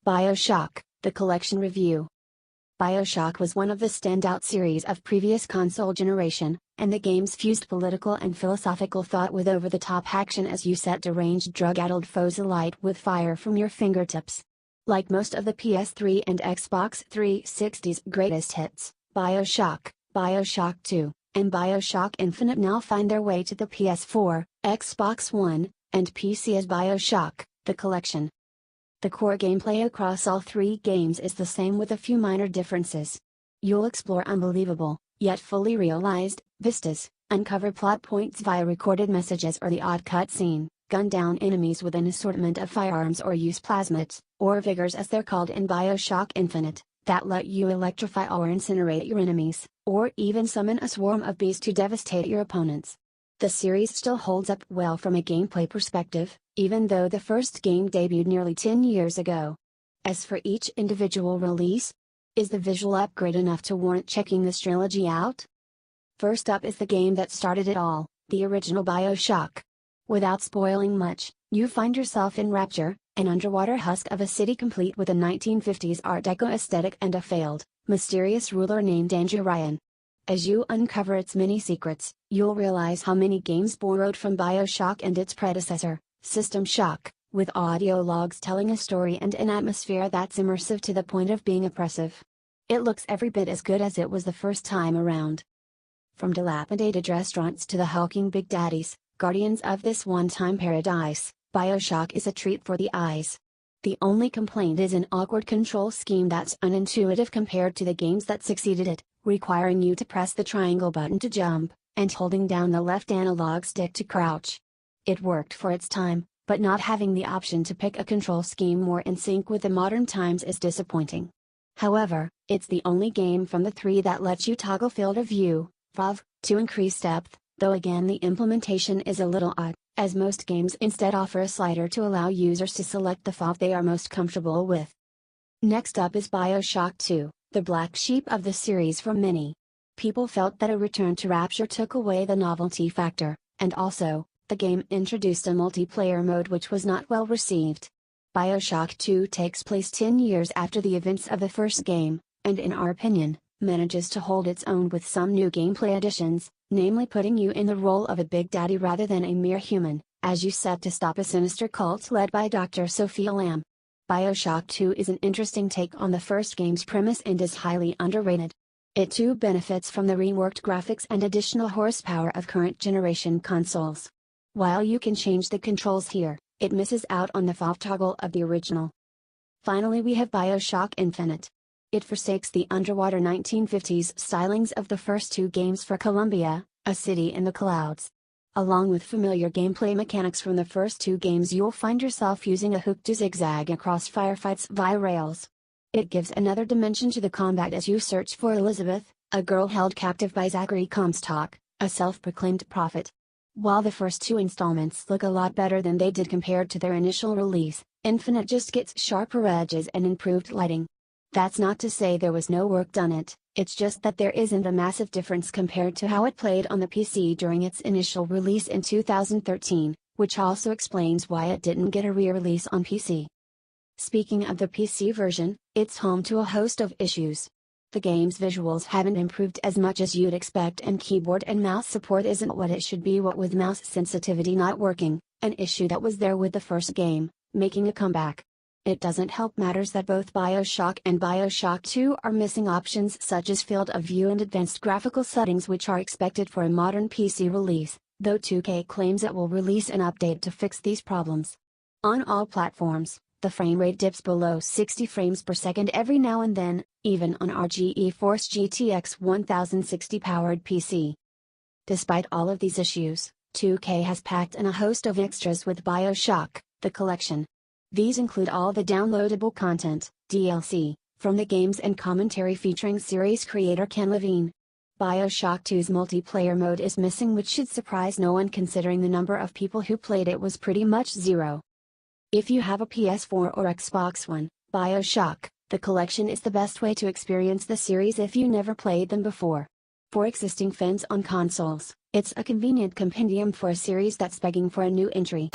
BioShock, the collection review. BioShock was one of the standout series of previous console generation, and the games fused political and philosophical thought with over-the-top action as you set deranged drug-addled foes alight with fire from your fingertips. Like most of the PS3 and Xbox 360's greatest hits, BioShock, BioShock II, and BioShock Infinite now find their way to the PS4, Xbox One, and PC as BioShock, the collection. The core gameplay across all three games is the same with a few minor differences. You'll explore unbelievable, yet fully realized, vistas, uncover plot points via recorded messages or the odd cutscene, gun down enemies with an assortment of firearms or use plasmids, or vigours as they're called in BioShock Infinite, that let you electrify or incinerate your enemies, or even summon a swarm of bees to devastate your opponents. The series still holds up well from a gameplay perspective, even though the first game debuted nearly 10 years ago. As for each individual release, is the visual upgrade enough to warrant checking this trilogy out? First up is the game that started it all, the original BioShock. Without spoiling much, you find yourself in Rapture, an underwater husk of a city complete with a 1950s Art Deco aesthetic and a failed, mysterious ruler named Andrew Ryan. As you uncover its many secrets, you'll realize how many games borrowed from BioShock and its predecessor, System Shock, with audio logs telling a story and an atmosphere that's immersive to the point of being oppressive. It looks every bit as good as it was the first time around. From dilapidated restaurants to the hulking Big Daddies, guardians of this one-time paradise, BioShock is a treat for the eyes. The only complaint is an awkward control scheme that's unintuitive compared to the games that succeeded it, requiring you to press the triangle button to jump, and holding down the left analog stick to crouch. It worked for its time, but not having the option to pick a control scheme more in sync with the modern times is disappointing. However, it's the only game from the three that lets you toggle field of view, FOV, to increase depth, though again the implementation is a little odd, as most games instead offer a slider to allow users to select the FOV they are most comfortable with. Next up is BioShock II, the black sheep of the series for many. People felt that a return to Rapture took away the novelty factor, and also, the game introduced a multiplayer mode which was not well received. BioShock 2 takes place 10 years after the events of the first game, and in our opinion, manages to hold its own with some new gameplay additions, namely putting you in the role of a Big Daddy rather than a mere human, as you set to stop a sinister cult led by Dr. Sophia Lamb. BioShock 2 is an interesting take on the first game's premise and is highly underrated. It too benefits from the reworked graphics and additional horsepower of current generation consoles. While you can change the controls here, it misses out on the FOV toggle of the original. Finally we have BioShock Infinite. It forsakes the underwater 1950s stylings of the first two games for Columbia, a city in the clouds. Along with familiar gameplay mechanics from the first two games, you'll find yourself using a hook to zigzag across firefights via rails. It gives another dimension to the combat as you search for Elizabeth, a girl held captive by Zachary Comstock, a self-proclaimed prophet. While the first two installments look a lot better than they did compared to their initial release, Infinite just gets sharper edges and improved lighting. That's not to say there was no work done it's just that there isn't a massive difference compared to how it played on the PC during its initial release in 2013, which also explains why it didn't get a re-release on PC. Speaking of the PC version, it's home to a host of issues. The game's visuals haven't improved as much as you'd expect, and keyboard and mouse support isn't what it should be, what with mouse sensitivity not working, an issue that was there with the first game, making a comeback. It doesn't help matters that both BioShock and BioShock 2 are missing options such as field of view and advanced graphical settings which are expected for a modern PC release, though 2K claims it will release an update to fix these problems. On all platforms, the frame rate dips below 60 frames per second every now and then, even on our GeForce GTX 1060 powered PC. Despite all of these issues, 2K has packed in a host of extras with BioShock, the collection. These include all the downloadable content, DLC, from the games and commentary featuring series creator Ken Levine. BioShock 2's multiplayer mode is missing, which should surprise no one considering the number of people who played it was pretty much zero. If you have a PS4 or Xbox One, BioShock, the collection is the best way to experience the series if you never played them before. For existing fans on consoles, it's a convenient compendium for a series that's begging for a new entry.